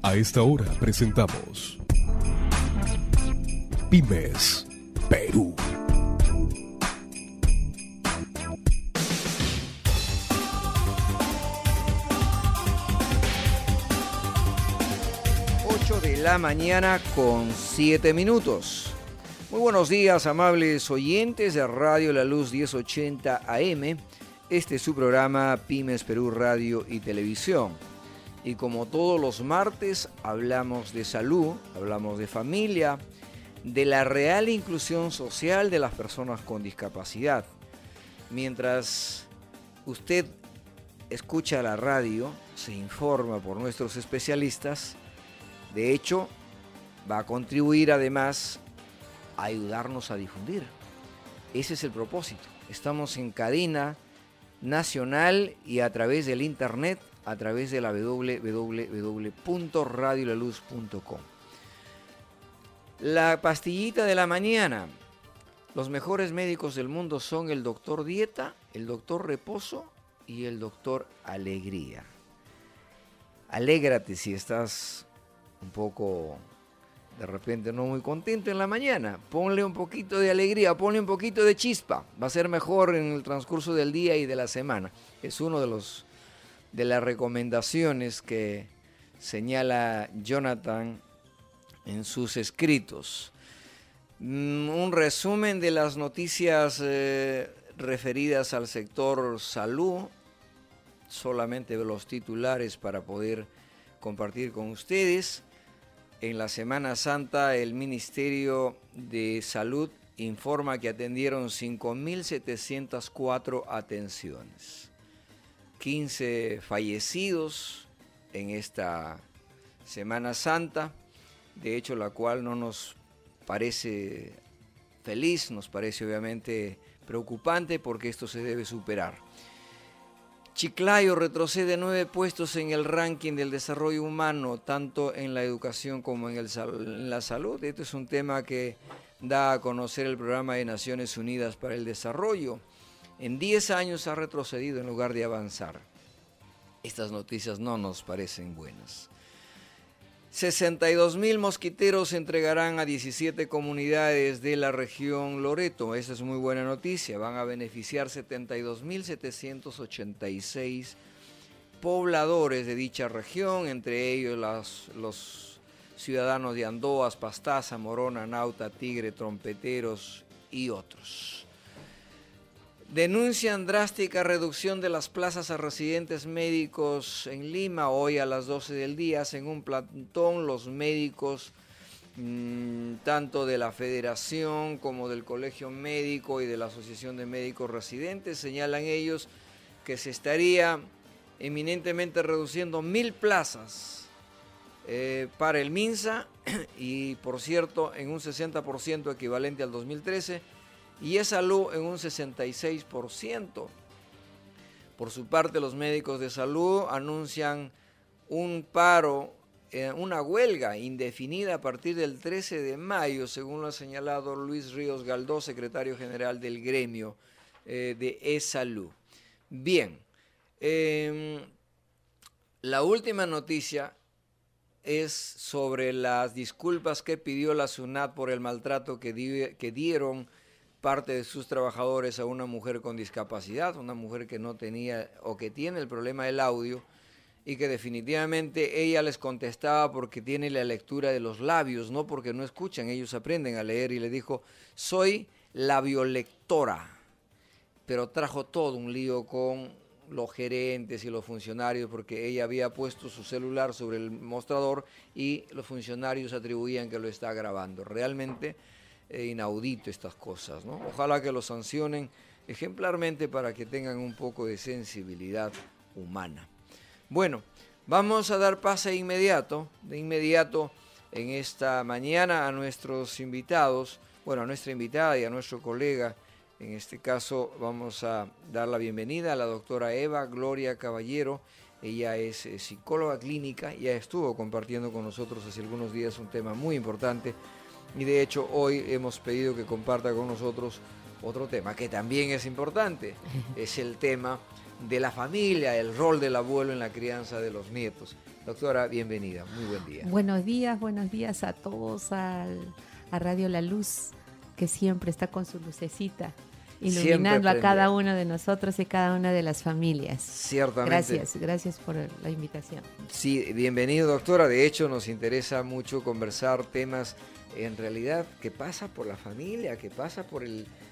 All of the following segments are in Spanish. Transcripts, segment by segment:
A esta hora presentamos Pymes Perú. De la mañana con 7 minutos. Muy buenos días, amables oyentes de Radio La Luz 1080 AM. Este es su programa Pymes Perú Radio y Televisión. Y como todos los martes, hablamos de salud, hablamos de familia, de la real inclusión social de las personas con discapacidad. Mientras usted escucha la radio, se informa por nuestros especialistas. De hecho, va a contribuir además a ayudarnos a difundir. Ese es el propósito. Estamos en cadena nacional y a través del internet, a través de la www.radiolaluz.com. La pastillita de la mañana. Los mejores médicos del mundo son el doctor Dieta, el doctor Reposo y el doctor Alegría. Alégrate si estás un poco, de repente, no muy contento en la mañana. Ponle un poquito de alegría, ponle un poquito de chispa. Va a ser mejor en el transcurso del día y de la semana. Es uno de las recomendaciones que señala Jonathan en sus escritos. Un resumen de las noticias referidas al sector salud. Solamente los titulares para poder compartir con ustedes. En la Semana Santa, el Ministerio de Salud informa que atendieron 5.704 atenciones. 15 fallecidos en esta Semana Santa, de hecho la cual no nos parece feliz, nos parece obviamente preocupante porque esto se debe superar. Chiclayo retrocede 9 puestos en el ranking del desarrollo humano, tanto en la educación como en la salud. Este es un tema que da a conocer el Programa de Naciones Unidas para el Desarrollo. En 10 años ha retrocedido en lugar de avanzar. Estas noticias no nos parecen buenas. 62.000 mosquiteros se entregarán a 17 comunidades de la región Loreto. Esa es muy buena noticia. Van a beneficiar 72.786 pobladores de dicha región, entre ellos los ciudadanos de Andoas, Pastaza, Morona, Nauta, Tigre, Trompeteros y otros. Denuncian drástica reducción de las plazas a residentes médicos en Lima. Hoy a las 12 del día hacen un plantón los médicos, tanto de la Federación como del Colegio Médico y de la Asociación de Médicos Residentes. Señalan ellos que se estaría eminentemente reduciendo 1.000 plazas para el MINSA y, por cierto, en un 60% equivalente al 2013. Y es salud en un 66%. Por su parte, los médicos de salud anuncian un paro, una huelga indefinida a partir del 13 de mayo, según lo ha señalado Luis Ríos Galdós, secretario general del gremio de E-Salud. Bien, la última noticia es sobre las disculpas que pidió la SUNAT por el maltrato que dieron parte de sus trabajadores a una mujer con discapacidad, una mujer que no tenía o que tiene el problema del audio y que definitivamente ella les contestaba porque tiene la lectura de los labios, no porque no escuchan, ellos aprenden a leer, y le dijo: soy labiolectora, pero trajo todo un lío con los gerentes y los funcionarios porque ella había puesto su celular sobre el mostrador y los funcionarios atribuían que lo está grabando. Realmente inaudito estas cosas, ¿no? Ojalá que los sancionen ejemplarmente para que tengan un poco de sensibilidad humana. Bueno, vamos a dar pase de inmediato en esta mañana a nuestros invitados, bueno, a nuestra invitada y a nuestro colega. En este caso vamos a dar la bienvenida a la doctora Eva Gloria Caballero. Ella es psicóloga clínica, ya estuvo compartiendo con nosotros hace algunos días un tema muy importante. Y de hecho hoy hemos pedido que comparta con nosotros otro tema que también es importante. Es el tema de la familia, el rol del abuelo en la crianza de los nietos. Doctora, bienvenida, muy buen día. Buenos días a todos, a Radio La Luz, que siempre está con su lucecita, iluminando a cada uno de nosotros y cada una de las familias. Ciertamente. Gracias por la invitación. Sí, bienvenido, doctora. De hecho, nos interesa mucho conversar temas, en realidad, que pasa por la familia, que pasa por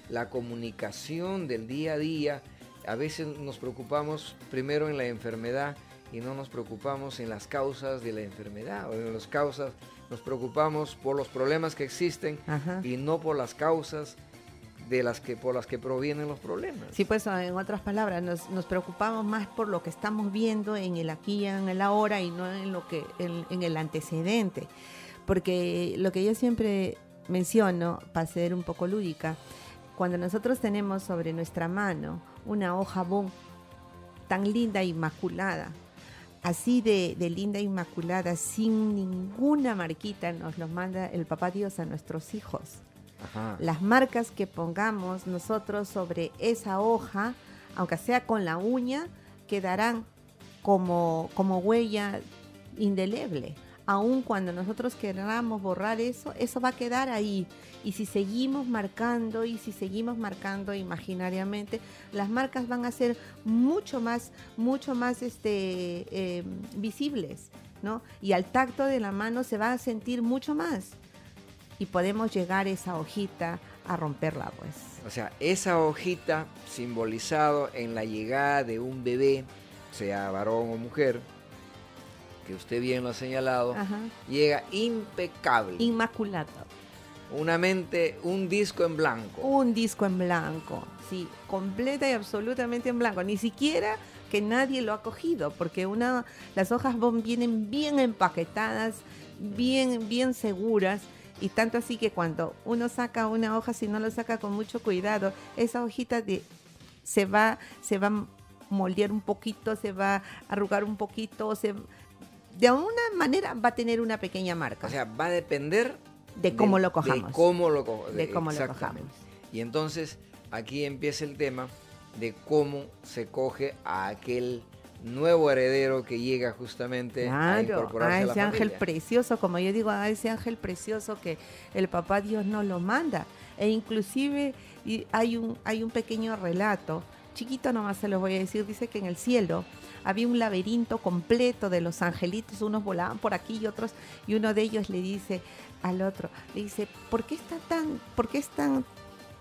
la comunicación del día a día. A veces nos preocupamos primero en la enfermedad y no nos preocupamos en las causas de la enfermedad, o en las causas, nos preocupamos por los problemas que existen. Ajá. Y no por las causas por las que provienen los problemas. Sí, pues en otras palabras, nos preocupamos más por lo que estamos viendo en el aquí y en el ahora y no en el antecedente. Porque lo que yo siempre menciono, para ser un poco lúdica, cuando nosotros tenemos sobre nuestra mano una hoja bond tan linda e inmaculada, así de linda e inmaculada, sin ninguna marquita, nos lo manda el Papá Dios a nuestros hijos. Ajá. Las marcas que pongamos nosotros sobre esa hoja, aunque sea con la uña, quedarán como huella indeleble. Aun cuando nosotros queramos borrar eso va a quedar ahí. Y si seguimos marcando imaginariamente, las marcas van a ser mucho más visibles, ¿no? Y al tacto de la mano se va a sentir mucho más. Y podemos llegar esa hojita a romperla, pues. O sea, esa hojita simbolizado en la llegada de un bebé, sea varón o mujer, que usted bien lo ha señalado, ajá, llega impecable. Inmaculado. Un disco en blanco. Un disco en blanco, sí, completa y absolutamente en blanco. Ni siquiera que nadie lo ha cogido, porque las hojas vienen bien empaquetadas, bien seguras, y tanto así que cuando uno saca una hoja, si no lo saca con mucho cuidado, esa hojita se va a moldear un poquito, se va a arrugar un poquito, de alguna manera va a tener una pequeña marca. O sea, va a depender de cómo lo cojamos. De cómo lo cojamos. Y entonces aquí empieza el tema de cómo se coge a aquel nuevo heredero que llega justamente a incorporarse a la familia. A ese ángel precioso, como yo digo, a ese ángel precioso que el Papá Dios nos lo manda. E inclusive hay un pequeño relato, chiquito nomás se los voy a decir, dice que en el cielo había un laberinto completo de los angelitos, unos volaban por aquí y uno de ellos le dice al otro, le dice, ¿por qué es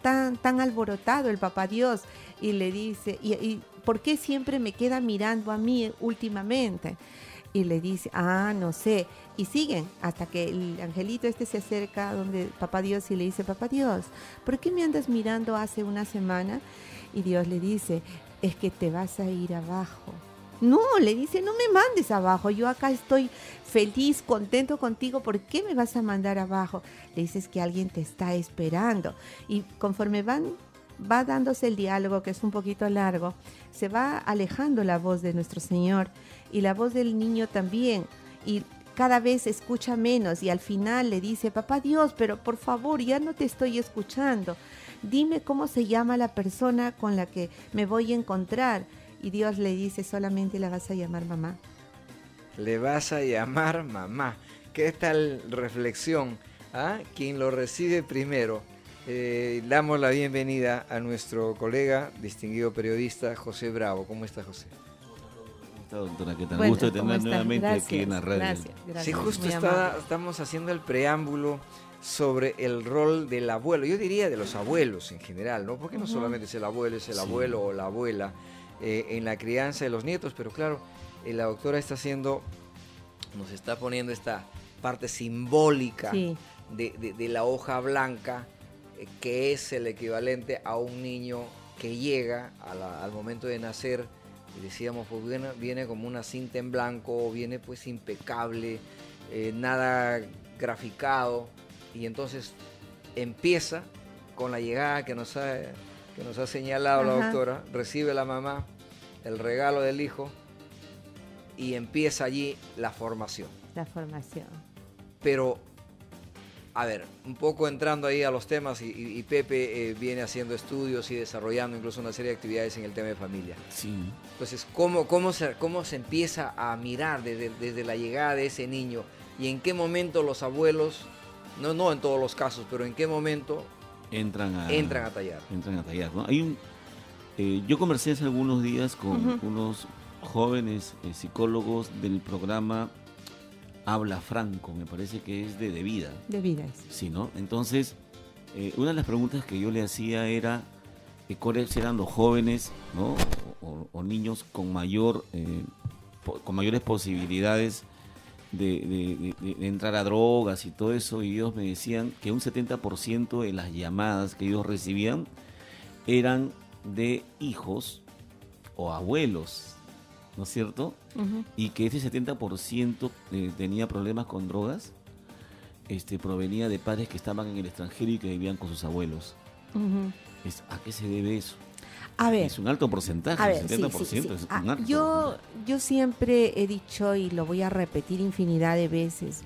tan alborotado el Papá Dios? Y le dice, ¿y por qué siempre me queda mirando a mí últimamente? Y le dice, no sé. Y siguen hasta que el angelito se acerca donde Papá Dios y le dice, Papá Dios, ¿por qué me andas mirando hace una semana? Y Dios le dice, es que te vas a ir abajo. No, le dice, no me mandes abajo, yo acá estoy feliz, contento contigo, ¿por qué me vas a mandar abajo? Le dices que alguien te está esperando. Y conforme va dándose el diálogo, que es un poquito largo, se va alejando la voz de nuestro Señor y la voz del niño también, y cada vez escucha menos, y al final le dice, Papá Dios, pero por favor, ya no te estoy escuchando, dime cómo se llama la persona con la que me voy a encontrar. Y Dios le dice, solamente la vas a llamar mamá. Le vas a llamar mamá. ¿Qué tal reflexión? Quien lo recibe primero. Damos la bienvenida a nuestro colega, distinguido periodista, José Bravo. ¿Cómo está, José? ¿Cómo está, doctora? ¿Qué tal? Un gusto tener nuevamente aquí en la radio. Gracias. Sí, justo estamos haciendo el preámbulo sobre el rol del abuelo. Yo diría de los abuelos en general, ¿no? Porque no solamente es el abuelo, es el abuelo o la abuela. En la crianza de los nietos, pero claro, la doctora nos está poniendo esta parte simbólica, sí, de la hoja blanca, que es el equivalente a un niño que llega al momento de nacer, y decíamos, pues viene como una cinta en blanco, viene pues impecable, nada graficado, y entonces empieza con la llegada que nos ha señalado la doctora, recibe la mamá el regalo del hijo y empieza allí la formación. La formación. Pero A ver, un poco entrando ahí a los temas y Pepe viene haciendo estudios y desarrollando incluso una serie de actividades en el tema de familia. Sí. Entonces, ¿cómo se empieza a mirar desde la llegada de ese niño y en qué momento los abuelos, no en todos los casos, pero en qué momento entran a tallar? Entran a tallar, ¿no? Yo conversé hace algunos días con unos jóvenes psicólogos del programa Habla Franco, me parece que es de Vida. De Vida. Sí, ¿no? Entonces, una de las preguntas que yo le hacía era cuáles eran los jóvenes, ¿no? o niños con mayores posibilidades de entrar a drogas y todo eso, y ellos me decían que un 70% de las llamadas que ellos recibían eran de hijos o abuelos, ¿no es cierto? Y que ese 70% tenía problemas con drogas, provenía de padres que estaban en el extranjero y que vivían con sus abuelos. ¿A qué se debe eso? A ver, es un alto porcentaje, el 70% sí. Es un alto yo siempre he dicho, y lo voy a repetir infinidad de veces,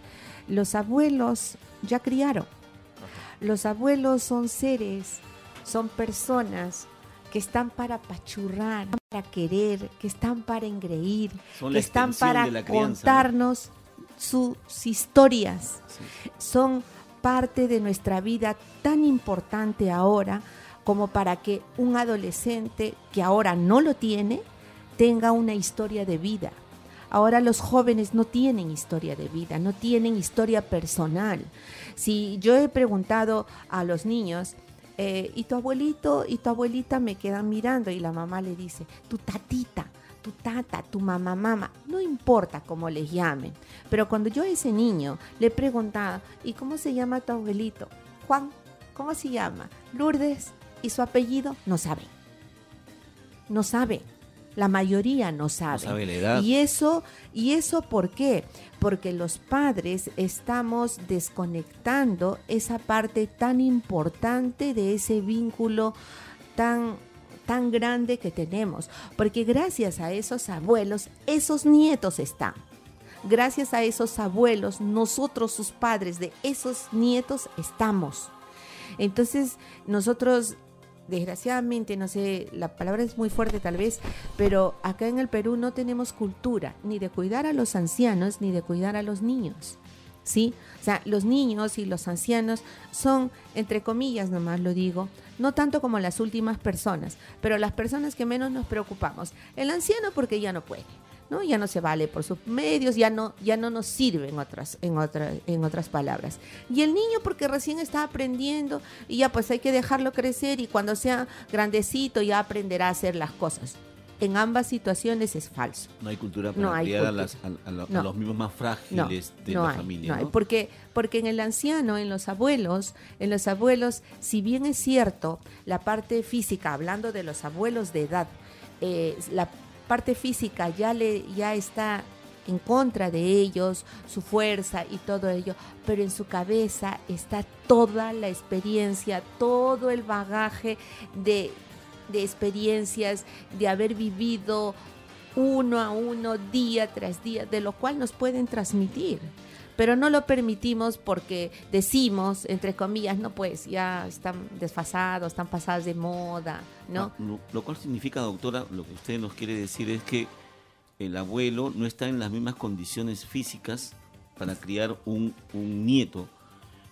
los abuelos ya criaron. Los abuelos son seres, son personas que están para apachurrar, para querer, que están para engreír, que están para contarnos, ¿no?, sus historias. Sí. Son parte de nuestra vida tan importante ahora como para que un adolescente que ahora no lo tiene, tenga una historia de vida. Ahora los jóvenes no tienen historia de vida, no tienen historia personal. Si yo he preguntado a los niños, y tu abuelito y tu abuelita me quedan mirando, y la mamá le dice, tu tatita, tu tata, tu mamá, no importa cómo les llamen. Pero cuando yo a ese niño le preguntaba, ¿y cómo se llama tu abuelito? Juan, ¿cómo se llama? Lourdes, ¿y su apellido? No sabe. No sabe. La mayoría no sabe. No sabe la edad. ¿Y eso por qué? Porque los padres estamos desconectando esa parte tan importante de ese vínculo tan grande que tenemos. Porque gracias a esos abuelos, esos nietos están. Gracias a esos abuelos, nosotros, sus padres de esos nietos, estamos. Entonces, nosotros, desgraciadamente, no sé, la palabra es muy fuerte tal vez, pero acá en el Perú no tenemos cultura ni de cuidar a los ancianos ni de cuidar a los niños, ¿sí? O sea, los niños y los ancianos son, entre comillas nomás lo digo, no tanto como las últimas personas, pero las personas que menos nos preocupamos. El anciano porque ya no puede, ¿no? Ya no se vale por sus medios, ya no nos sirve en otras palabras. Y el niño porque recién está aprendiendo y ya pues hay que dejarlo crecer, y cuando sea grandecito ya aprenderá a hacer las cosas. En ambas situaciones es falso. No hay cultura para criar a los mismos más frágiles de la familia. No hay, porque en el anciano, en los abuelos, si bien es cierto, la parte física, hablando de los abuelos de edad, la parte física ya está en contra de ellos, su fuerza y todo ello, pero en su cabeza está toda la experiencia, todo el bagaje de experiencias, de haber vivido uno a uno, día tras día, de lo cual nos pueden transmitir. Pero no lo permitimos porque decimos, entre comillas, no, pues ya están desfasados, están pasadas de moda, ¿no? Lo cual significa, doctora, lo que usted nos quiere decir es que el abuelo no está en las mismas condiciones físicas para criar un nieto.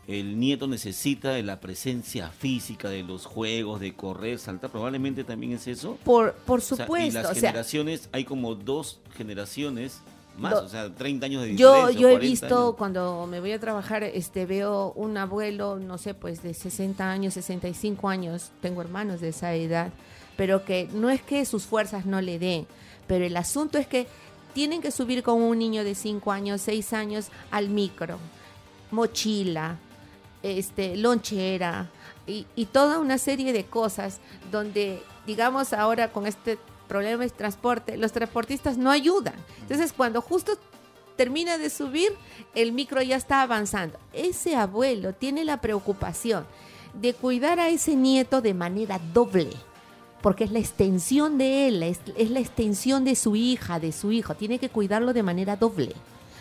El nieto necesita de la presencia física, de los juegos, de correr, saltar. Probablemente también es eso. Por supuesto. O sea, y las generaciones, hay como 2 generaciones más, o sea, 30 años de diferencia. Yo he visto, años. Cuando me voy a trabajar, veo un abuelo, no sé, pues de 60 años, 65 años, tengo hermanos de esa edad, pero que no es que sus fuerzas no le den, pero el asunto es que tienen que subir con un niño de 5 años, 6 años al micro, mochila, lonchera y toda una serie de cosas donde, digamos, ahora con este problema de transporte, los transportistas no ayudan. Entonces, cuando justo termina de subir, el micro ya está avanzando. Ese abuelo tiene la preocupación de cuidar a ese nieto de manera doble, porque es la extensión de él, es la extensión de su hija, de su hijo. Tiene que cuidarlo de manera doble,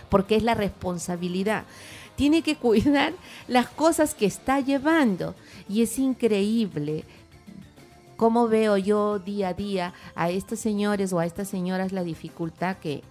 porque es la responsabilidad. Tiene que cuidar las cosas que está llevando. Y es increíble cómo veo yo día a día a estos señores o a estas señoras la dificultad que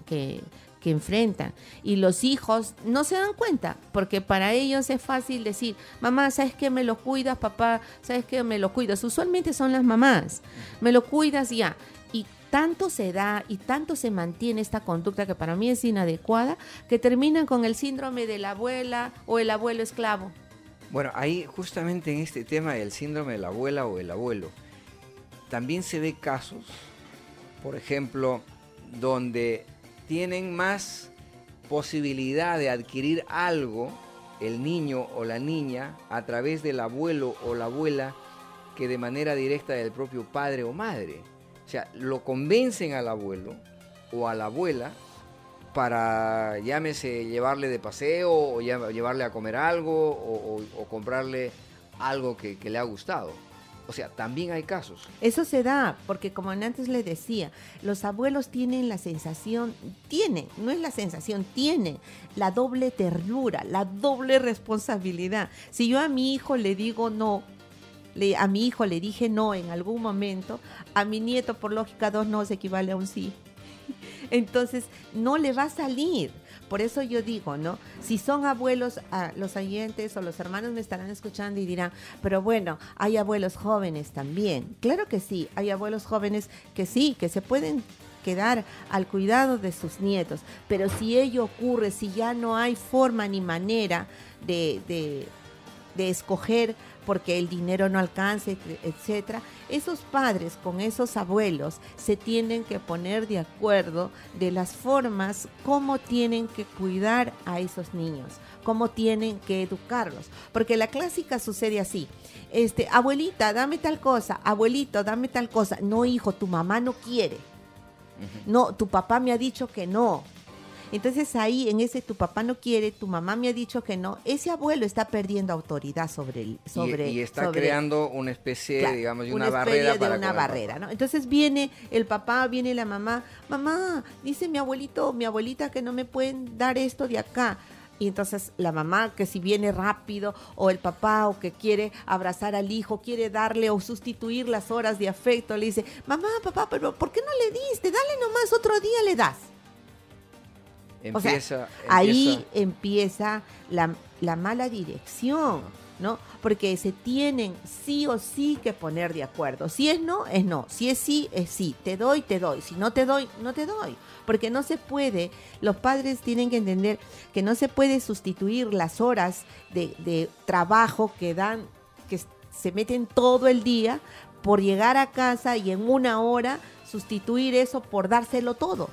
enfrentan. Y los hijos no se dan cuenta, porque para ellos es fácil decir, mamá, ¿sabes qué? Me lo cuidas, papá, ¿sabes qué? Me lo cuidas. Usualmente son las mamás. Me lo cuidas ya. Y tanto se da y tanto se mantiene esta conducta que para mí es inadecuada, que terminan con el síndrome de la abuela o el abuelo esclavo. Bueno, ahí justamente en este tema del síndrome de la abuela o el abuelo, también se ve casos, por ejemplo, donde tienen más posibilidad de adquirir algo el niño o la niña a través del abuelo o la abuela que de manera directa del propio padre o madre. O sea, lo convencen al abuelo o a la abuela para, llámese, llevarle de paseo o llevarle a comer algo o comprarle algo que le ha gustado. O sea, también hay casos. Eso se da, porque como antes le decía, los abuelos tienen la sensación, no es la sensación, tienen la doble ternura, la doble responsabilidad. Si yo a mi hijo le digo no, a mi hijo le dije no en algún momento, a mi nieto por lógica 2 no se equivale a un sí. Entonces no le va a salir. Por eso yo digo, ¿no? Si son abuelos, los oyentes o los hermanos me estarán escuchando y dirán, pero bueno, hay abuelos jóvenes también. Claro que sí, hay abuelos jóvenes que sí, que se pueden quedar al cuidado de sus nietos. Pero si ello ocurre, si ya no hay forma ni manera de escoger porque el dinero no alcanza, etcétera, esos padres con esos abuelos se tienen que poner de acuerdo de las formas como tienen que cuidar a esos niños, cómo tienen que educarlos, porque la clásica sucede así, abuelita, dame tal cosa, abuelito, dame tal cosa, no hijo, tu mamá no quiere, no, tu papá me ha dicho que no. Entonces ahí en ese tu papá no quiere, tu mamá me ha dicho que no, ese abuelo está perdiendo autoridad sobre y está creando una especie, claro, digamos, de una barrera para una barrera, ¿no? Entonces viene el papá, viene la mamá, dice mi abuelito, mi abuelita que no me pueden dar esto de acá. Y entonces la mamá que si viene rápido, o el papá o que quiere abrazar al hijo, quiere darle o sustituir las horas de afecto, le dice, mamá, papá, pero ¿por qué no le diste? Dale nomás, otro día le das. Ahí empieza la mala dirección, ¿no? Porque se tienen sí o sí que poner de acuerdo. Si es no, es no. Si es sí, es sí. Te doy, te doy. Si no te doy, no te doy. Porque no se puede, los padres tienen que entender que no se puede sustituir las horas de trabajo que dan, que se meten todo el día por llegar a casa y en una hora sustituir eso por dárselo todo.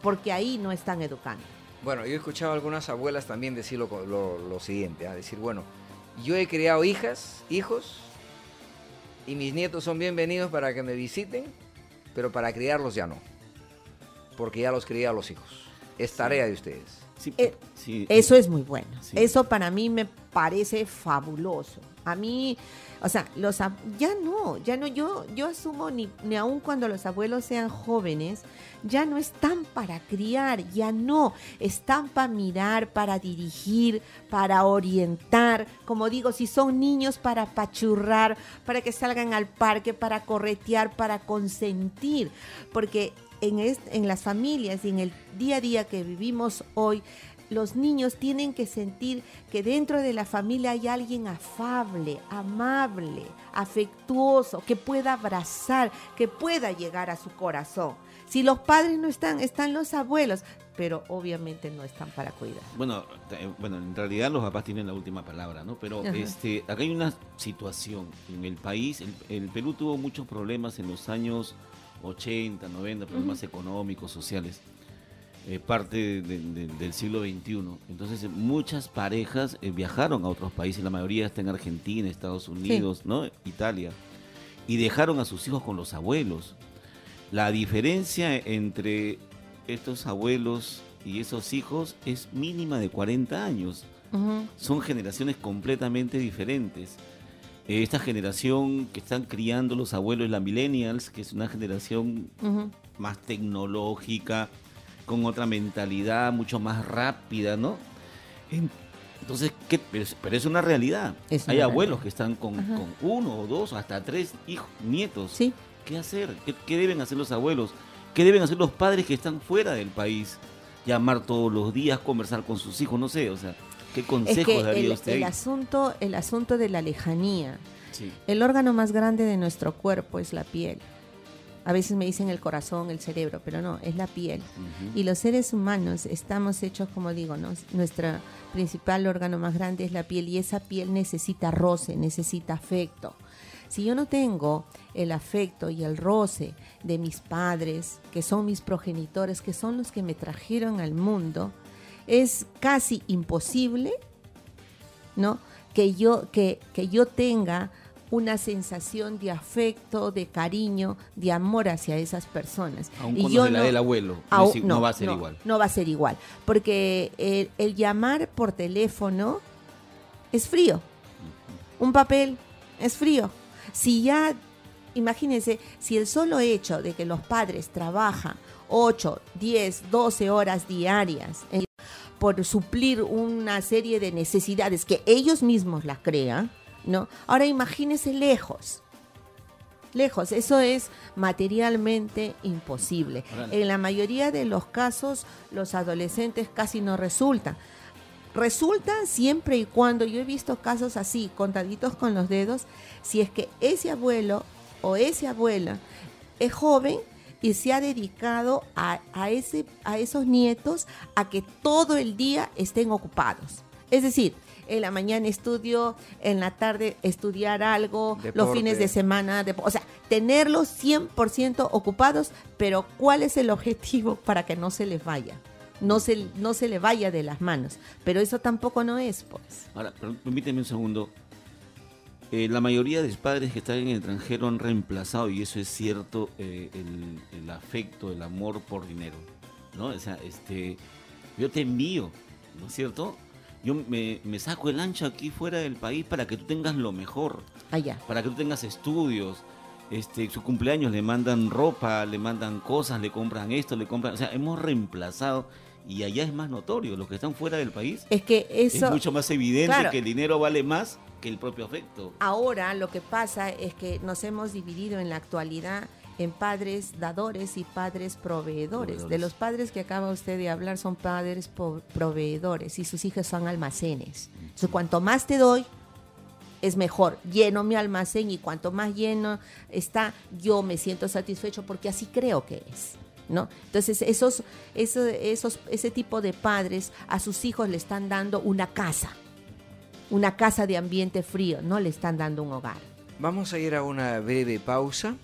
Porque ahí no están educando. Bueno, yo he escuchado a algunas abuelas también decir lo siguiente, decir, bueno, yo he criado hijos, y mis nietos son bienvenidos para que me visiten, pero para criarlos ya no, porque ya los crié a los hijos. Es tarea de ustedes. Sí, eso es muy bueno. Sí. Eso para mí me parece fabuloso. A mí, o sea, ya no, yo asumo ni aun cuando los abuelos sean jóvenes, ya no están para criar, ya no, están para mirar, para dirigir, para orientar, como digo, si son niños para apachurrar, para que salgan al parque, para corretear, para consentir, porque en las familias y en el día a día que vivimos hoy, los niños tienen que sentir que dentro de la familia hay alguien afable, amable, afectuoso, que pueda abrazar, que pueda llegar a su corazón. Si los padres no están los abuelos, pero obviamente no están para cuidar. Bueno, en realidad los papás tienen la última palabra, ¿no? Pero acá hay una situación en el país. El Perú tuvo muchos problemas en los años 80, 90, problemas económicos, sociales. Parte del siglo XXI. Entonces muchas parejas viajaron a otros países, la mayoría está en Argentina, Estados Unidos, sí, ¿no? Italia, y dejaron a sus hijos con los abuelos. La diferencia entre estos abuelos y esos hijos es mínima de 40 años. Son generaciones completamente diferentes. Esta generación que están criando los abuelos, la millennials, que es una generación más tecnológica, con otra mentalidad, mucho más rápida, ¿no? Entonces, pero es una realidad. Es Hay una abuelos realidad. que están con 1 o 2 o hasta 3 hijos, nietos. Sí. ¿Qué hacer? ¿Qué deben hacer los abuelos? ¿Qué deben hacer los padres que están fuera del país? Llamar todos los días, conversar con sus hijos, no sé, o sea, ¿qué consejos Es que daría usted ahí? el asunto de la lejanía. Sí. El órgano más grande de nuestro cuerpo es la piel. A veces me dicen el corazón, el cerebro, pero no, es la piel. Ujú. Y los seres humanos estamos hechos, como digo, ¿no? Nuestro principal órgano más grande es la piel y esa piel necesita roce, necesita afecto. Si yo no tengo el afecto y el roce de mis padres, que son mis progenitores, que son los que me trajeron al mundo, es casi imposible, ¿no? que yo tenga una sensación de afecto, de cariño, de amor hacia esas personas. Aun Y cuando yo se la dé el abuelo, no va a ser igual. No va a ser igual, porque el llamar por teléfono es frío. Un papel es frío. Si ya, imagínense, si el solo hecho de que los padres trabajan 8, 10, 12 horas diarias por suplir una serie de necesidades que ellos mismos las crean, ¿no? Ahora imagínense lejos, eso es materialmente imposible. Órale. En la mayoría de los casos, los adolescentes casi no resultan. Resultan siempre y cuando, yo he visto casos así, contaditos con los dedos, si es que ese abuelo o esa abuela es joven y se ha dedicado a esos nietos a que todo el día estén ocupados. Es decir, en la mañana estudio, en la tarde estudiar algo, Deporte. los fines de semana, o sea, tenerlos 100% ocupados, pero ¿cuál es el objetivo para que no se les vaya? No se le vaya de las manos, pero eso tampoco no es, pues. Ahora, permíteme un segundo. La mayoría de los padres que están en el extranjero han reemplazado, y eso es cierto, el afecto, el amor por dinero, ¿no? O sea, yo te envío, ¿no es cierto? Yo me saco el ancho aquí fuera del país para que tú tengas lo mejor, Allá. para que tú tengas estudios. Su cumpleaños le mandan ropa, le mandan cosas, le compran esto, le compran... O sea, hemos reemplazado, y allá es más notorio, los que están fuera del país, Es que eso... es mucho más evidente, claro. que el dinero vale más que el propio afecto. Ahora lo que pasa es que nos hemos dividido en la actualidad en padres dadores y padres proveedores. De los padres que acaba usted de hablar son padres proveedores y sus hijos son almacenes. Entonces, cuanto más te doy, es mejor. Lleno mi almacén y cuanto más lleno está, yo me siento satisfecho porque así creo que es, ¿no? Entonces, ese tipo de padres a sus hijos le están dando una casa de ambiente frío, no le están dando un hogar. Vamos a ir a una breve pausa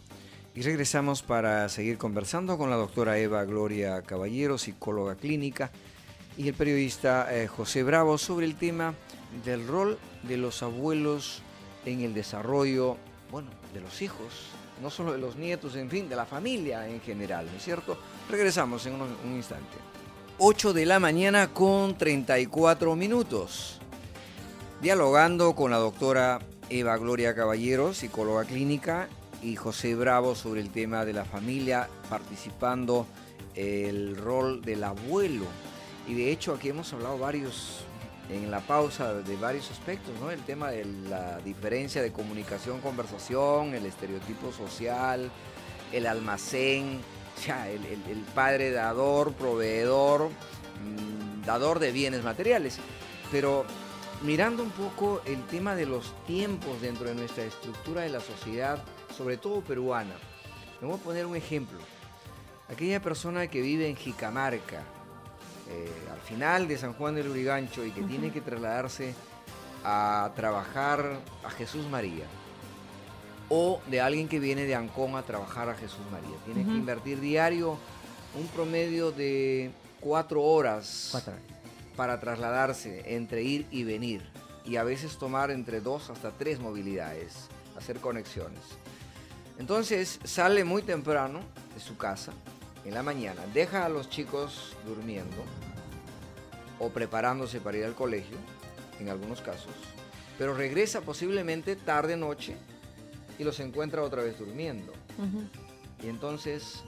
y regresamos para seguir conversando con la doctora Eva Gloria Caballero, psicóloga clínica, y el periodista José Bravo sobre el tema del rol de los abuelos en el desarrollo, bueno, de los hijos, no solo de los nietos, en fin, de la familia en general, ¿no es cierto? Regresamos en un instante. 8 de la mañana con 34 minutos. Dialogando con la doctora Eva Gloria Caballero, psicóloga clínica, y José Bravo sobre el tema de la familia, participando el rol del abuelo. Y de hecho aquí hemos hablado en la pausa de varios aspectos, ¿no? El tema de la diferencia de comunicación, conversación, el estereotipo social, el almacén, ya, el padre dador, proveedor, dador de bienes materiales. Pero mirando un poco el tema de los tiempos dentro de nuestra estructura de la sociedad, sobre todo peruana, me voy a poner un ejemplo. Aquella persona que vive en Jicamarca, al final de San Juan del Urigancho, y que tiene que trasladarse a trabajar a Jesús María, o de alguien que viene de Ancón a trabajar a Jesús María, tiene que invertir diario un promedio de 4 horas para trasladarse entre ir y venir, y a veces tomar entre 2 hasta 3 movilidades, hacer conexiones. Entonces sale muy temprano de su casa en la mañana, deja a los chicos durmiendo o preparándose para ir al colegio, en algunos casos, pero regresa posiblemente tarde noche y los encuentra otra vez durmiendo. Y entonces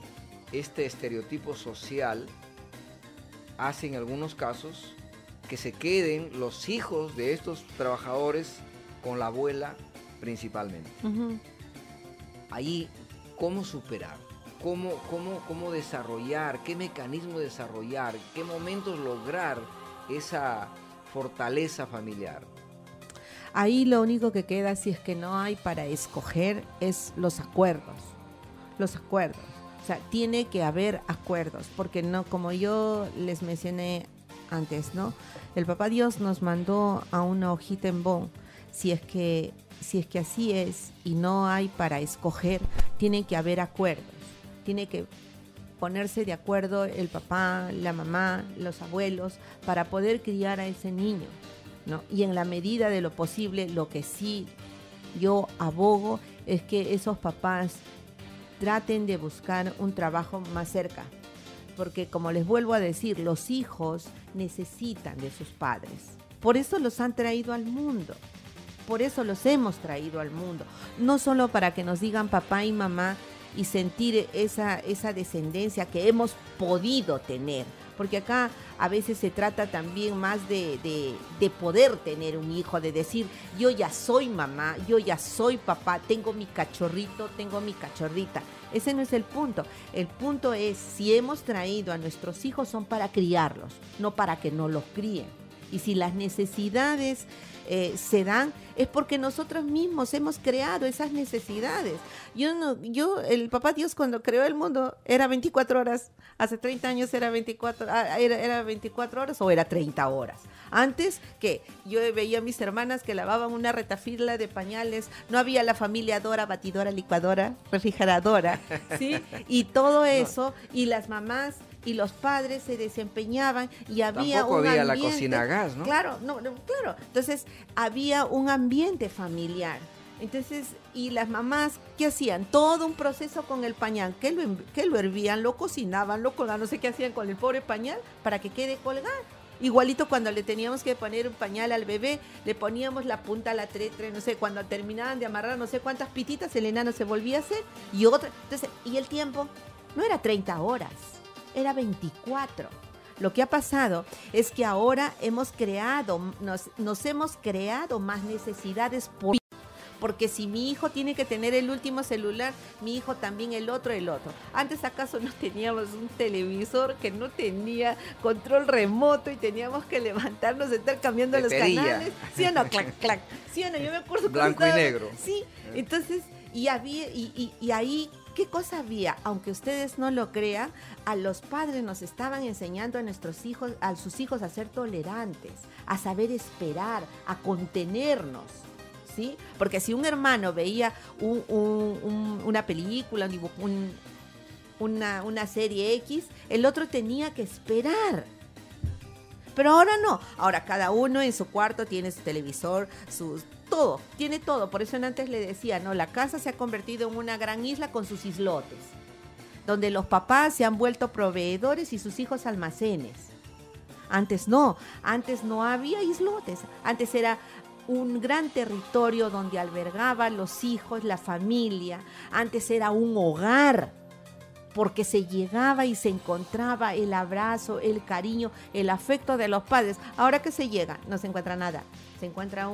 este estereotipo social hace en algunos casos que se queden los hijos de estos trabajadores con la abuela principalmente. Ahí, ¿cómo superar? ¿Cómo desarrollar? ¿Qué mecanismo desarrollar? ¿Qué momentos lograr esa fortaleza familiar? Ahí lo único que queda, si es que no hay para escoger, es los acuerdos. Los acuerdos. O sea, tiene que haber acuerdos, porque no, como yo les mencioné antes, ¿no? El Papá Dios nos mandó a una hojita en bond. Si es que así es y no hay para escoger, tiene que haber acuerdos. Tiene que ponerse de acuerdo el papá, la mamá, los abuelos, para poder criar a ese niño, ¿no? Y en la medida de lo posible, lo que sí yo abogo es que esos papás traten de buscar un trabajo más cerca, porque como les vuelvo a decir, los hijos necesitan de sus padres. Por eso los han traído al mundo, por eso los hemos traído al mundo, no solo para que nos digan papá y mamá y sentir esa descendencia que hemos podido tener, porque acá a veces se trata también más de poder tener un hijo, de decir, yo ya soy mamá, yo ya soy papá, tengo mi cachorrito, tengo mi cachorrita. Ese no es el punto. El punto es, si hemos traído a nuestros hijos, son para criarlos, no para que no los críen. Y si las necesidades se dan, es porque nosotros mismos hemos creado esas necesidades. El Papá Dios, cuando creó el mundo, era 24 horas. Hace 30 años era 24 horas o era 30 horas. Antes, que yo veía a mis hermanas que lavaban una retafila de pañales, no había la familia Dora, batidora, licuadora, refrigeradora, ¿sí? Y todo eso, y las mamás y los padres se desempeñaban y había Tampoco un había ambiente, la cocina a gas, ¿no? Claro, claro. Entonces, había un ambiente familiar. Entonces, y las mamás, ¿qué hacían? Todo un proceso con el pañal, que lo hervían, lo cocinaban, lo colgaban, no sé qué hacían con el pobre pañal para que quede colgado. Igualito cuando le teníamos que poner un pañal al bebé, le poníamos la punta a la tretre, no sé, cuando terminaban de amarrar no sé cuántas pititas, el enano se volvía a hacer y otra. Entonces, y el tiempo no era 30 horas, era 24. Lo que ha pasado es que ahora nos hemos creado más necesidades porque si mi hijo tiene que tener el último celular, mi hijo también el otro. Antes acaso no teníamos un televisor que no tenía control remoto y teníamos que levantarnos, estar cambiando los canales. ¿Sí o no? Clac, clac. ¿Sí o no? Yo me acuerdo. Blanco y negro. Sí, entonces, y ahí, ¿qué cosa había? Aunque ustedes no lo crean, a los padres nos estaban enseñando a sus hijos a ser tolerantes, a saber esperar, a contenernos, ¿sí? Porque si un hermano veía una película, una serie X, el otro tenía que esperar. Pero ahora no, ahora cada uno en su cuarto tiene su televisor, todo, tiene todo. Por eso antes le decía, no, la casa se ha convertido en una gran isla con sus islotes, donde los papás se han vuelto proveedores y sus hijos almacenes. Antes no había islotes, antes era un gran territorio donde albergaba los hijos, la familia. Antes era un hogar, porque se llegaba y se encontraba el abrazo, el cariño, el afecto de los padres. Ahora que se llega, no se encuentra nada. Se encuentra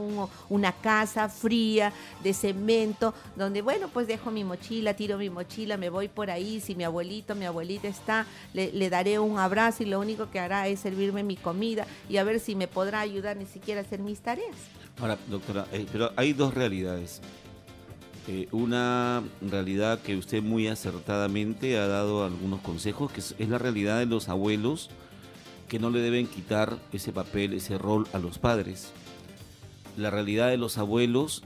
una casa fría, de cemento, donde, bueno, pues dejo mi mochila, tiro mi mochila, me voy por ahí. Si mi abuelita está, le daré un abrazo y lo único que hará es servirme mi comida y a ver si me podrá ayudar ni siquiera a hacer mis tareas. Ahora, doctora, pero hay dos realidades. Una realidad que usted muy acertadamente ha dado algunos consejos, que es la realidad de los abuelos, que no le deben quitar ese papel, ese rol a los padres. La realidad de los abuelos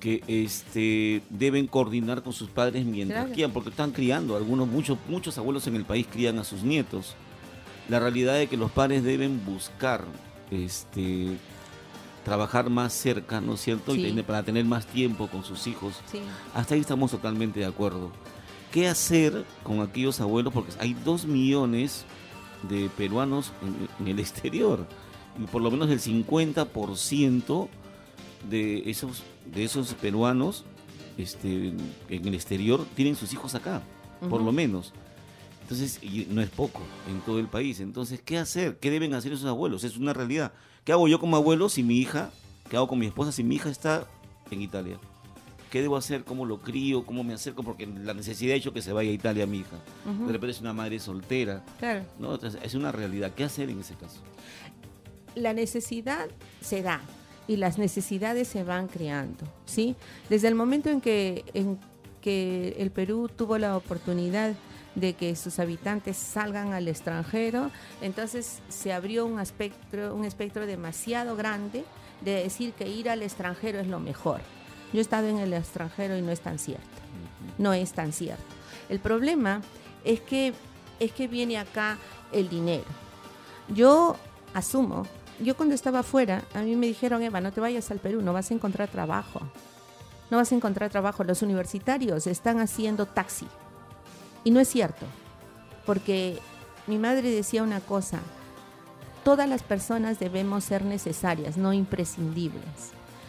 que deben coordinar con sus padres mientras crían, porque están criando, muchos abuelos en el país crían a sus nietos. La realidad de que los padres deben buscar trabajar más cerca, ¿no es cierto? Sí. Y para tener más tiempo con sus hijos. Sí. Hasta ahí estamos totalmente de acuerdo. ¿Qué hacer con aquellos abuelos? Porque hay 2 millones de peruanos en el exterior. Y por lo menos el 50% de esos peruanos en el exterior tienen sus hijos acá, por lo menos. Entonces, y no es poco en todo el país. Entonces, ¿qué hacer? ¿Qué deben hacer esos abuelos? Es una realidad. ¿Qué hago yo como abuelo si mi hija, qué hago con mi esposa si mi hija está en Italia? ¿Qué debo hacer? ¿Cómo lo crío? ¿Cómo me acerco? Porque la necesidad ha hecho que se vaya a Italia mi hija. De repente es una madre soltera. Claro. ¿No? Entonces, es una realidad. ¿Qué hacer en ese caso? La necesidad se da y las necesidades se van creando, ¿sí? Desde el momento en que el Perú tuvo la oportunidad de que sus habitantes salgan al extranjero, entonces se abrió un espectro demasiado grande de decir que ir al extranjero es lo mejor. Yo he estado en el extranjero y no es tan cierto. No es tan cierto. El problema es que viene acá el dinero. Yo asumo, yo cuando estaba afuera, a mí me dijeron, Eva, no te vayas al Perú, no vas a encontrar trabajo. No vas a encontrar trabajo. Los universitarios están haciendo taxi. Y no es cierto, porque mi madre decía una cosa, todas las personas debemos ser necesarias, no imprescindibles.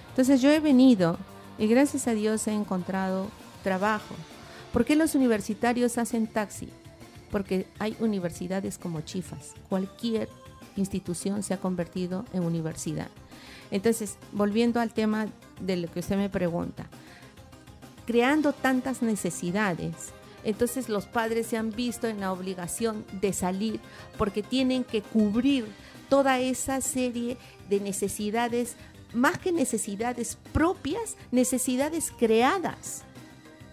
Entonces yo he venido y gracias a Dios he encontrado trabajo. ¿Por qué los universitarios hacen taxi? Porque hay universidades como Chifas. Cualquier institución se ha convertido en universidad. Entonces, volviendo al tema de lo que usted me pregunta, creando tantas necesidades, entonces los padres se han visto en la obligación de salir porque tienen que cubrir toda esa serie de necesidades, más que necesidades propias, necesidades creadas,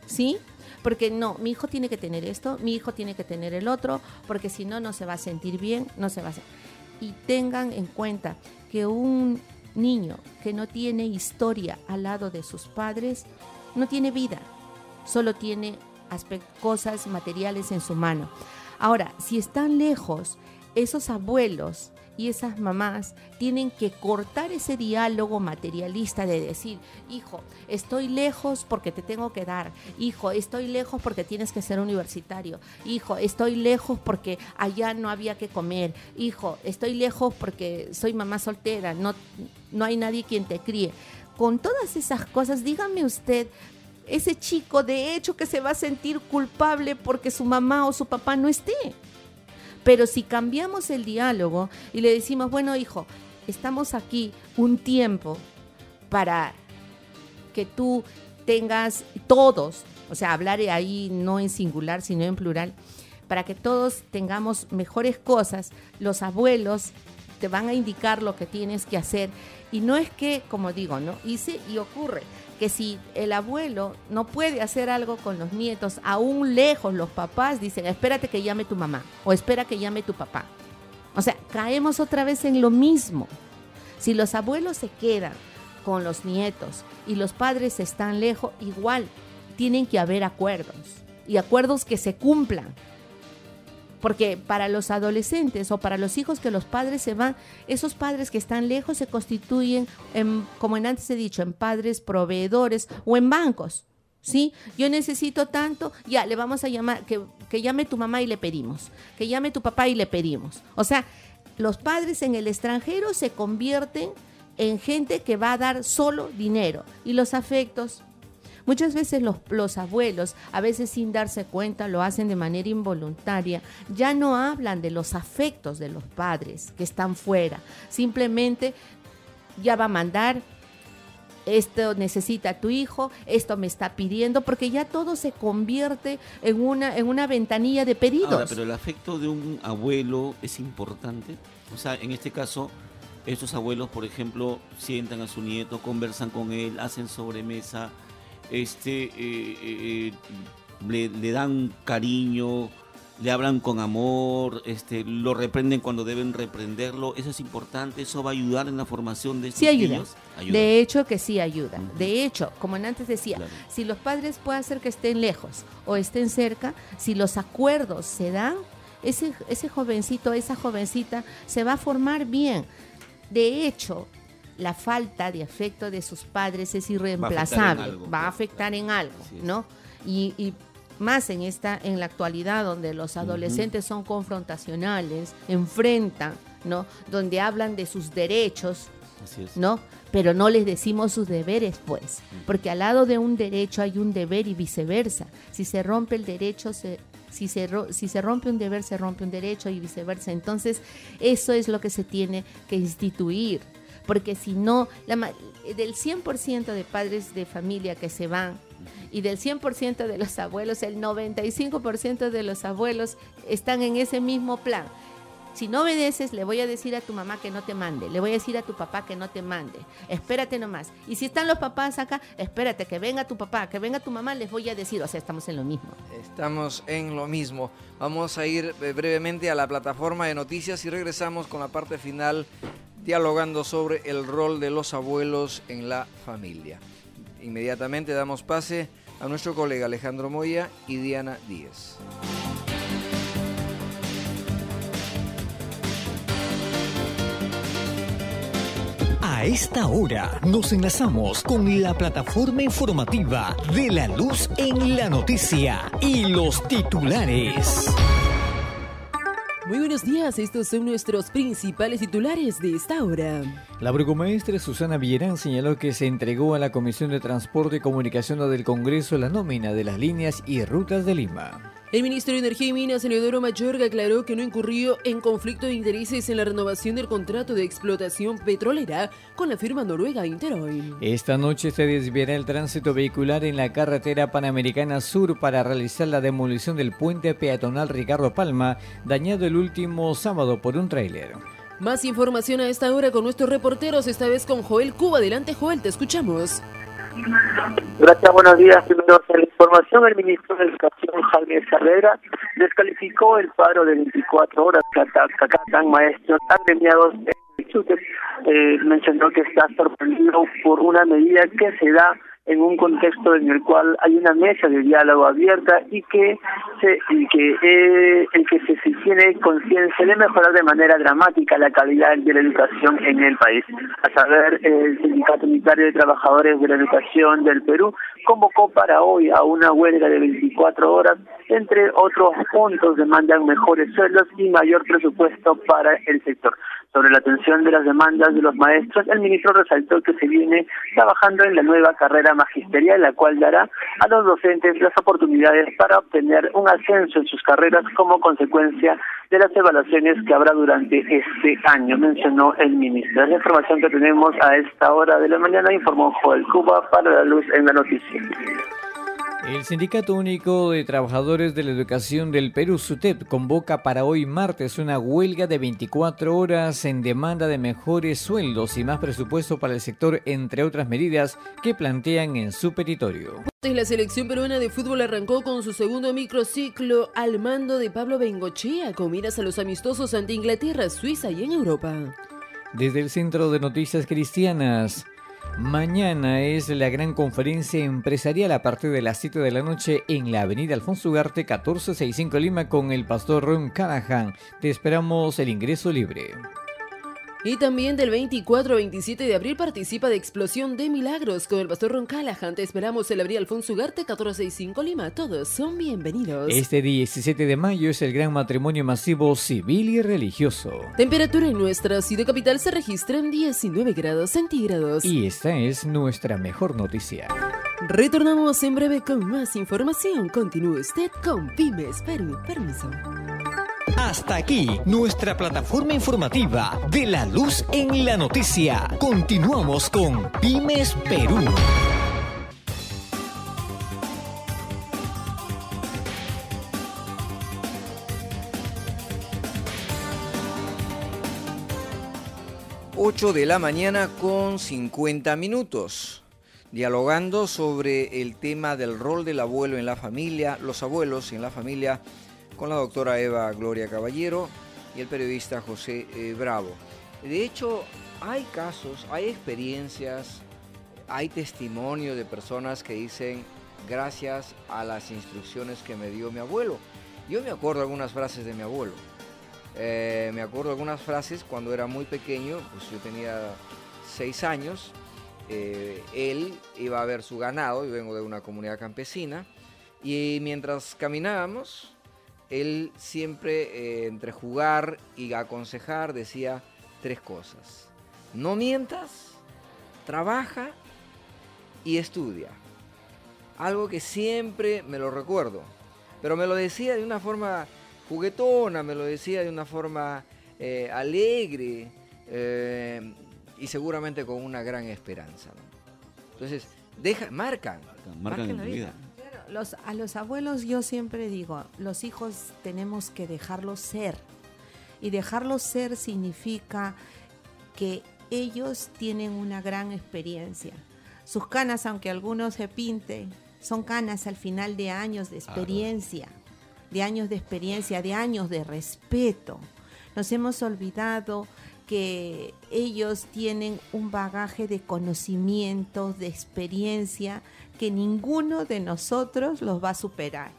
¿sí? Porque no, mi hijo tiene que tener esto, mi hijo tiene que tener el otro, porque si no, no se va a sentir bien, no se va a sentir. Y tengan en cuenta que un niño que no tiene historia al lado de sus padres, no tiene vida, solo tiene cosas materiales en su mano. Ahora, si están lejos, esos abuelos y esas mamás tienen que cortar ese diálogo materialista de decir, hijo, estoy lejos porque te tengo que dar, hijo, estoy lejos porque tienes que ser universitario, hijo, estoy lejos porque allá no había que comer, hijo, estoy lejos porque soy mamá soltera, no hay nadie quien te críe. Con todas esas cosas, dígame usted, ese chico de hecho que se va a sentir culpable porque su mamá o su papá no esté. Pero si cambiamos el diálogo y le decimos, bueno, hijo, estamos aquí un tiempo para que tú tengas todos, o sea, hablar ahí no en singular, sino en plural, para que todos tengamos mejores cosas, los abuelos te van a indicar lo que tienes que hacer. Y no es que, como digo, ¿no? Y ocurre que si el abuelo no puede hacer algo con los nietos, aún lejos los papás dicen, espérate que llame tu mamá o espera que llame tu papá. O sea, caemos otra vez en lo mismo. Si los abuelos se quedan con los nietos y los padres están lejos, igual tienen que haber acuerdos y acuerdos que se cumplan. Porque para los adolescentes o para los hijos que los padres se van, esos padres que están lejos se constituyen, como antes he dicho, en padres proveedores o en bancos, ¿sí? Yo necesito tanto, ya, le vamos a llamar, que llame tu mamá y le pedimos, que llame tu papá y le pedimos. O sea, los padres en el extranjero se convierten en gente que va a dar solo dinero y los afectos. Muchas veces los abuelos, a veces sin darse cuenta, lo hacen de manera involuntaria. Ya no hablan de los afectos de los padres que están fuera. Simplemente ya va a mandar, esto necesita tu hijo, esto me está pidiendo, porque ya todo se convierte en una ventanilla de pedidos. Ahora, pero el afecto de un abuelo es importante. O sea, en este caso, estos abuelos, por ejemplo, sientan a su nieto, conversan con él, hacen sobremesa, le dan cariño, le hablan con amor, lo reprenden cuando deben reprenderlo. Eso es importante, eso va a ayudar en la formación de estos niños. Ayuda. De hecho que sí ayuda. De hecho, como antes decía, claro, si los padres pueden hacer que estén lejos o estén cerca, si los acuerdos se dan, ese jovencito, esa jovencita se va a formar bien. De hecho, la falta de afecto de sus padres es irreemplazable, va a afectar en algo, ¿no? Y más en la actualidad, donde los adolescentes son confrontacionales, enfrentan, ¿no? Donde hablan de sus derechos, ¿no? Pero no les decimos sus deberes, pues, porque al lado de un derecho hay un deber y viceversa. Si se rompe el derecho, se Si se rompe un deber, se rompe un derecho y viceversa. Entonces, eso es lo que se tiene que instituir. Porque si no, del 100% de padres de familia que se van y del 100% de los abuelos, el 95% de los abuelos están en ese mismo plan. Si no obedeces, le voy a decir a tu mamá que no te mande, le voy a decir a tu papá que no te mande, espérate nomás. Y si están los papás acá, espérate, que venga tu papá, que venga tu mamá, les voy a decir, o sea, estamos en lo mismo. Estamos en lo mismo. Vamos a ir brevemente a la plataforma de noticias y regresamos con la parte final, dialogando sobre el rol de los abuelos en la familia. Inmediatamente damos pase a nuestro colega Alejandro Moya y Diana Díez. A esta hora nos enlazamos con la plataforma informativa de La Luz en la Noticia y los titulares. Muy buenos días, estos son nuestros principales titulares de esta hora. La burgomaestra Susana Villarán señaló que se entregó a la Comisión de Transporte y Comunicación del Congreso la nómina de las líneas y rutas de Lima. El ministro de Energía y Minas, Eleodoro Mayorga, aclaró que no incurrió en conflicto de intereses en la renovación del contrato de explotación petrolera con la firma noruega Interoil. Esta noche se desviará el tránsito vehicular en la carretera Panamericana Sur para realizar la demolición del puente peatonal Ricardo Palma, dañado el último sábado por un tráiler. Más información a esta hora con nuestros reporteros, esta vez con Joel Cuba. Adelante, Joel, te escuchamos. Gracias, buenos días. Primero, en la información, el ministro de Educación, Javier Saavedra, descalificó el paro de 24 horas que acatan maestros agremiados en el SUTEP. Mencionó que está sorprendido por una medida que se da en un contexto en el cual hay una mesa de diálogo abierta y que se tiene conciencia de mejorar de manera dramática la calidad de la educación en el país. A saber, el Sindicato Unitario de Trabajadores de la Educación del Perú convocó para hoy a una huelga de 24 horas. Entre otros puntos, demandan mejores sueldos y mayor presupuesto para el sector. Sobre la atención de las demandas de los maestros, el ministro resaltó que se viene trabajando en la nueva carrera magisterial, la cual dará a los docentes las oportunidades para obtener un ascenso en sus carreras como consecuencia de las evaluaciones que habrá durante este año, mencionó el ministro. Es la información que tenemos a esta hora de la mañana, informó Joel Cuba para La Luz en la Noticia. El Sindicato Único de Trabajadores de la Educación del Perú, SUTEP, convoca para hoy martes una huelga de 24 horas en demanda de mejores sueldos y más presupuesto para el sector, entre otras medidas que plantean en su petitorio. La selección peruana de fútbol arrancó con su segundo microciclo al mando de Pablo Bengochea, con miras a los amistosos ante Inglaterra, Suiza y en Europa. Desde el Centro de Noticias Cristianas, mañana es la gran conferencia empresarial a partir de las 7 de la noche en la avenida Alfonso Ugarte 1465 Lima con el pastor Ron Callahan. Te esperamos el ingreso libre. Y también del 24 al 27 de abril participa de Explosión de Milagros con el pastor Ron Callahan. Te esperamos en la avenida Alfonso Ugarte 1465 Lima. Todos son bienvenidos. Este 17 de mayo es el gran matrimonio masivo civil y religioso. Temperatura en nuestra ciudad capital se registra en 19 grados centígrados. Y esta es nuestra mejor noticia. Retornamos en breve con más información. Continúe usted con Pymes Perú. Permiso. Hasta aquí nuestra plataforma informativa de La Luz en la Noticia. Continuamos con Pymes Perú. Ocho de la mañana con 50 minutos. Dialogando sobre el tema del rol del abuelo en la familia, los abuelos en la familia, con la doctora Eva Gloria Caballero y el periodista José Bravo. De hecho, hay casos, hay experiencias, hay testimonios de personas que dicen gracias a las instrucciones que me dio mi abuelo. Yo me acuerdo algunas frases de mi abuelo. Me acuerdo algunas frases cuando era muy pequeño, pues yo tenía 6 años. Él iba a ver su ganado, yo vengo de una comunidad campesina, y mientras caminábamos, él siempre, entre jugar y aconsejar, decía 3 cosas. No mientas, trabaja y estudia. Algo que siempre me lo recuerdo. Pero me lo decía de una forma juguetona, me lo decía de una forma alegre y seguramente con una gran esperanza, ¿no? Entonces, marcan en la tu vida. A los abuelos yo siempre digo, los hijos tenemos que dejarlos ser. Y dejarlos ser significa que ellos tienen una gran experiencia. Sus canas, aunque algunos se pinten, son canas al final de años de experiencia, de años de respeto. Nos hemos olvidado que ellos tienen un bagaje de conocimientos, de experiencia, que ninguno de nosotros los va a superar.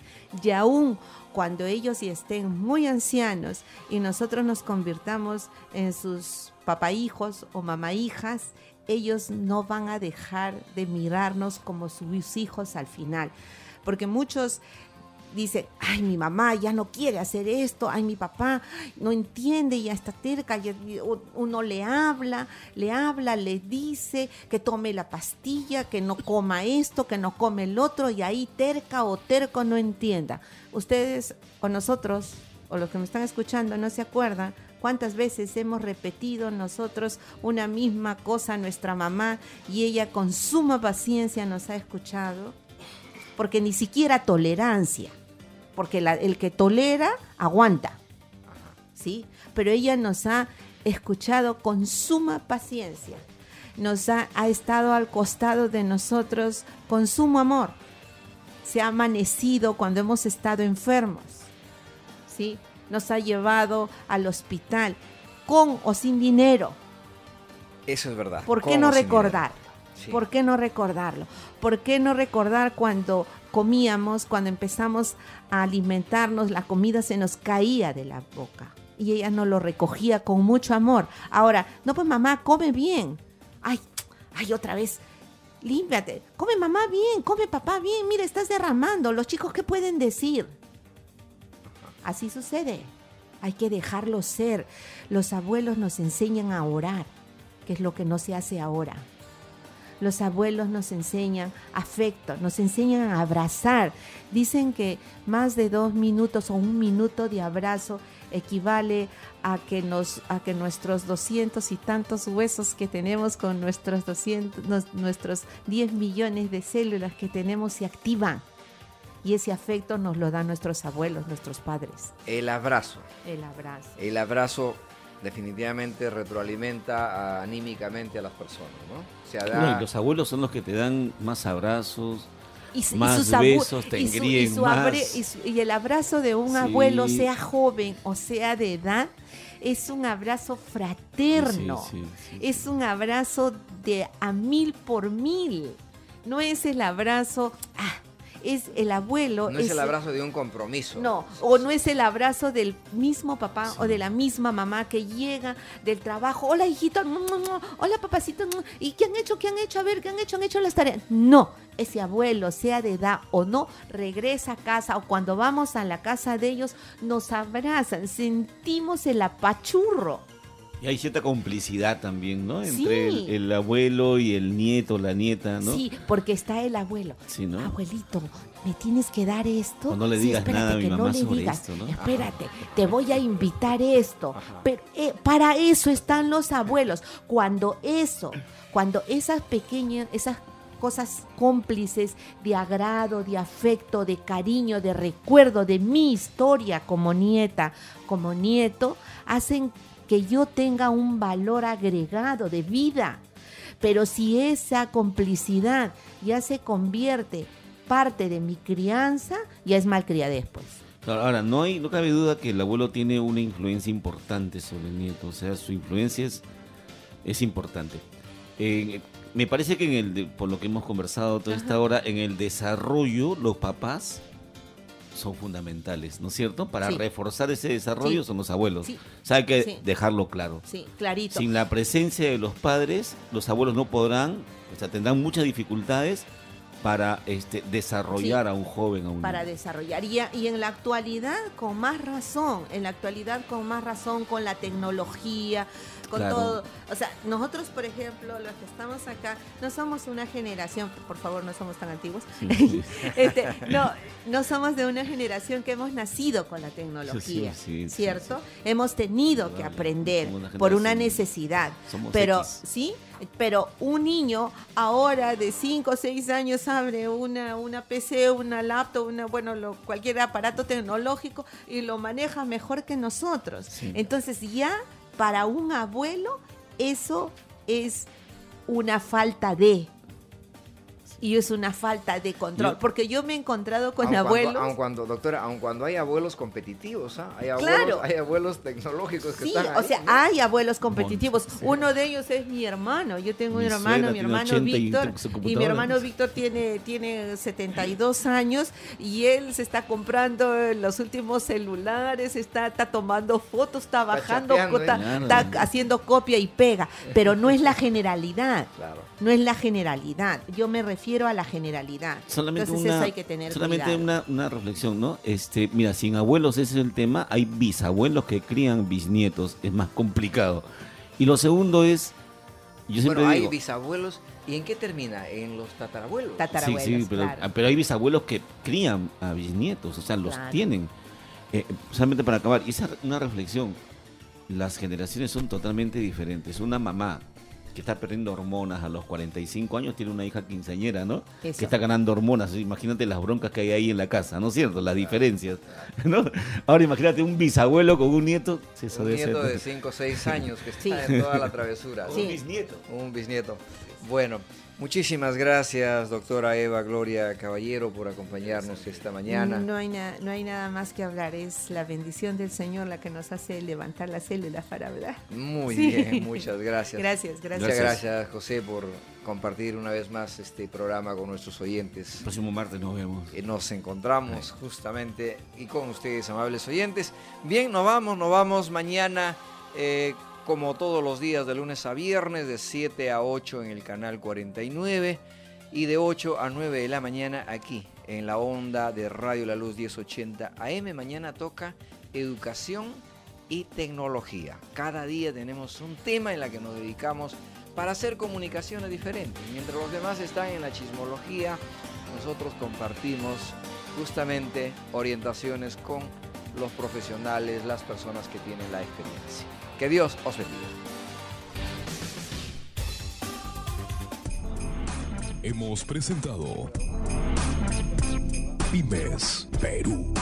Y aún cuando ellos ya estén muy ancianos y nosotros nos convirtamos en sus papahijos o mamahijas, ellos no van a dejar de mirarnos como sus hijos al final. Porque muchos dicen, ay, mi mamá ya no quiere hacer esto, ay, mi papá no entiende, ya está terca, uno le habla, le dice que tome la pastilla, que no coma esto, que no come el otro, y ahí terca o terco no entienda. Ustedes o nosotros, o los que me están escuchando, no se acuerdan cuántas veces hemos repetido nosotros una misma cosa a nuestra mamá y ella con suma paciencia nos ha escuchado, porque ni siquiera tolerancia, porque el que tolera aguanta, ¿sí? Pero ella nos ha escuchado con suma paciencia, nos ha estado al costado de nosotros con sumo amor, se ha amanecido cuando hemos estado enfermos, ¿sí? Nos ha llevado al hospital con o sin dinero. Eso es verdad. ¿Por qué no recordar? Sí. ¿Por qué no recordarlo? ¿Por qué no recordar cuando comíamos, cuando empezamos a alimentarnos, la comida se nos caía de la boca y ella nos lo recogía con mucho amor? Ahora, no, pues mamá, come bien. Ay, otra vez, límpiate. Come mamá bien, come papá bien. Mira, estás derramando. Los chicos, ¿qué pueden decir? Así sucede. Hay que dejarlo ser. Los abuelos nos enseñan a orar, que es lo que no se hace ahora. Los abuelos nos enseñan afecto, nos enseñan a abrazar. Dicen que más de 2 minutos o 1 minuto de abrazo equivale a que nuestros 200 y tantos huesos que tenemos con nuestros 10 millones de células que tenemos se activan. Y ese afecto nos lo dan nuestros abuelos, nuestros padres. El abrazo. El abrazo definitivamente retroalimenta anímicamente a las personas, ¿no? O sea, y los abuelos son los que te dan más abrazos, más besos, te engríen más. Y el abrazo de un abuelo, sea joven o sea de edad, es un abrazo fraterno. Sí. Es un abrazo de a 1000 por 1000. No es el abrazo... es el abuelo. No es el abrazo de un compromiso. No, o no es el abrazo del mismo papá o de la misma mamá que llega del trabajo. Hola, hijito. Hola, papacito. ¿Y qué han hecho? A ver, ¿qué han hecho? ¿Han hecho las tareas? No, ese abuelo, sea de edad o no, regresa a casa o cuando vamos a la casa de ellos, nos abrazan, sentimos el apachurro. Y hay cierta complicidad también, ¿no? Entre el abuelo y el nieto, la nieta, ¿no? Sí, porque está el abuelo. Sí, ¿no? Abuelito, ¿me tienes que dar esto? O no le digas nada a mi mamá sobre esto, ¿no? Espérate, te voy a invitar esto. Pero, para eso están los abuelos. Cuando esas pequeñas, esas cosas cómplices de agrado, de afecto, de cariño, de recuerdo de mi historia como nieta, como nieto, hacen que yo tenga un valor agregado de vida. Pero si esa complicidad ya se convierte parte de mi crianza, ya es malcriadez, pues. Ahora, no cabe duda que el abuelo tiene una influencia importante sobre el nieto, o sea, su influencia es importante. Me parece que por lo que hemos conversado toda esta hora, en el desarrollo, los papás son fundamentales, ¿no es cierto? Para reforzar ese desarrollo son los abuelos. Sí. O sea, hay que dejarlo claro. Sí, clarito. Sin la presencia de los padres, los abuelos no podrán, o sea, tendrán muchas dificultades para desarrollar Sí, a un joven, a un para niño. desarrollar. Y en la actualidad con más razón, con la tecnología, con Claro. todo. O sea, nosotros, por ejemplo, los que estamos acá, no somos una generación, por favor, no somos tan antiguos, Sí, sí. no somos de una generación que hemos nacido con la tecnología, Sí, sí, ¿cierto? sí, Hemos tenido que Vale, aprender somos una por una generación- necesidad, somos pero X. sí, pero un niño ahora de 5 o 6 años abre una PC, una laptop, cualquier aparato tecnológico y lo maneja mejor que nosotros. Sí. Entonces ya para un abuelo eso es una falta de... Y es una falta de control, porque yo me he encontrado con abuelos... Doctora, aun cuando hay abuelos competitivos, ¿ah? Claro. Hay abuelos tecnológicos que Sí, están o ahí, sea, ¿no? hay abuelos competitivos. Uno de ellos es mi hermano. Yo tengo un Mi hermano, suegra mi tiene hermano 80 y Víctor. su Y mi computadora. hermano Víctor tiene 72 años y él se está comprando los últimos celulares, está tomando fotos, está bajando, chateando, ¿eh? está haciendo copia y pega. Pero no es la generalidad. Claro. No es la generalidad. Yo me refiero a la generalidad. Solamente Entonces eso hay que tener solamente cuidado. una reflexión, ¿no? Mira, sin abuelos ese es el tema, hay bisabuelos que crían bisnietos, es más complicado. Y lo segundo es, yo siempre Bueno, hay digo, bisabuelos. ¿Y en qué termina? En los tatarabuelos. Tatarabuelos, sí, claro. pero hay bisabuelos que crían a bisnietos, o sea, los Claro. tienen. Solamente para acabar, y esa una reflexión, las generaciones son totalmente diferentes. Una mamá que está perdiendo hormonas a los 45 años tiene una hija quinceañera, ¿no? Eso. Que está ganando hormonas. Imagínate las broncas que hay ahí en la casa, ¿no es cierto? Las diferencias, ¿no? Ahora imagínate un bisabuelo con un nieto. Eso Un debe nieto ser- de 5 o 6 años que está Sí. en toda la travesura. Sí. Un bisnieto. Un bisnieto. Bueno, muchísimas gracias, doctora Eva Gloria Caballero, por acompañarnos esta mañana. No hay nada más que hablar, es la bendición del Señor la que nos hace levantar las células para hablar. Muy Sí. bien, muchas gracias. Gracias. Muchas gracias, José, por compartir una vez más este programa con nuestros oyentes. El próximo martes nos vemos. Nos encontramos justamente y con ustedes, amables oyentes. Bien, nos vamos mañana, como todos los días, de lunes a viernes, de 7 a 8 en el canal 49 y de 8 a 9 de la mañana aquí en la onda de Radio La Luz 1080 AM. Mañana toca educación y tecnología. Cada día tenemos un tema en el que nos dedicamos para hacer comunicaciones diferentes. Mientras los demás están en la chismología, nosotros compartimos justamente orientaciones con los profesionales, las personas que tienen la experiencia. Que Dios os bendiga. Hemos presentado Pymes Perú.